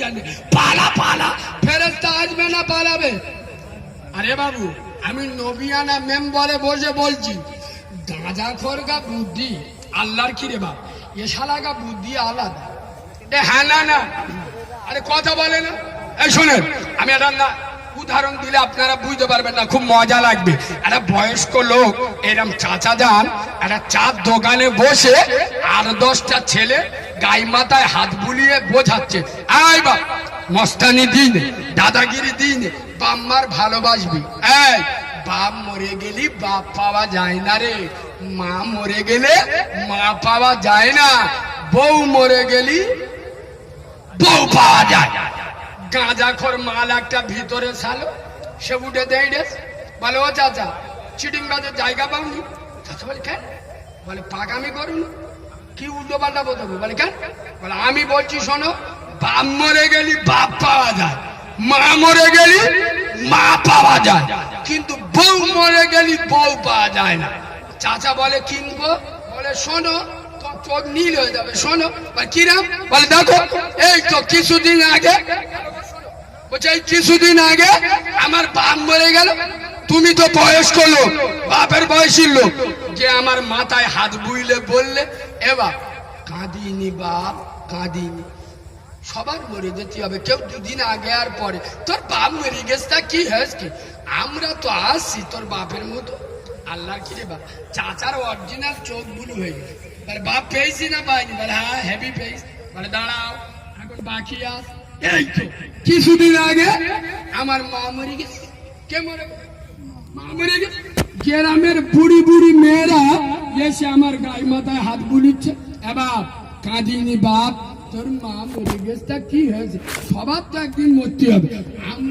কেন? পালা পালা, ফেরেশতা আসবে না পালাবে? আরে বাবু, আমি নবিয়ানা মেম্বারে বসে বলছি, গাঁজা খোরগা বুদ্ধি আল্লাহর কি রে বাপ, এ শালাগা বুদ্ধি আলাদা। এ হ্যাঁ না না, আরে কথা বলে না। এই শোনেন, আমি একটা না উদাহরণ দিলে আপনারা বুঝতে পারবেন না, খুব মজা লাগবে। একটা বয়স্ক লোক এরম চাচা যান একটা চার দোকানে বসে আর 10টা ছেলে গাই মাথায় হাত বুলিয়ে বোঝাচ্ছে, আই বাপ মস্তানি দিন, দাদাগিরি দিন, বাম্মার ভালোবাসবি। এই বাপ মরে গেলি বাপ পাওয়া যায় না রে, মা মরে গেলে মা পাওয়া যায় না, বউ মরে গেলি বউ পাওয়া যায়। গাঁজাখোর মাল একটা ভিতরে ছালো, সে উঠে দেয় রে, বলে ও চাচা চিটিং বাজের জায়গা পাওনি? চাচা বলে কেন? বলে পাগামি করুন, কি উল্টো পাল্টা বলতে বলে কেন? বলে আমি বলছি শোনো, বাপ মরে গেলি বাপ পাওয়া যায়, মা মরে গেলি মা পাওয়া যায়, কিন্তু বউ মরে গেলি বউ পাওয়া যায় না। চাচা বলে কিনবো? বলে শোনো, চোখ নীল হয়ে যাবে, শোনো। কিরাম? বলে দেখো এই তো কিছুদিন আগে, বলছে এই কিছুদিন আগে আমার বাপ মরে গেল, তুমি তো বয়স্ক লোক, বাপের বয়সী লোক, যে আমার মাথায় হাত বুইলে বললে এবার কাঁদিনি বাপ কাঁদিনি, সবার মরে যেতে হবে, কেউ দুদিন আগে আর পরে। তোর বাপ মরে গেছে তা কি হয়েছে? আমরা তো আসছি তোর বাপের মতো। আল্লাহ কি রে বাপ, চাচার অরিজিনাল চোখ বুলু হয়ে গেছে। বাপ পেয়েছি না পাইনি? বলে হ্যাঁ হেভি পেয়েছি। বলে দাঁড়াও এখন বাকি আস, এই তো কিছুদিন আগে আমার মা মরে গেছে। কে মরে? মা মরে গেছে। গ্রামের বুড়ি বুড়ি মেয়েরা এসে আমার গায়ে মাথায় হাত বুলিচ্ছে, এবার কাঁদিনি বাপ তোর মা মরে গেছে তা কি হয়েছে? সবার তো একদিন মরতে হবে, আমরা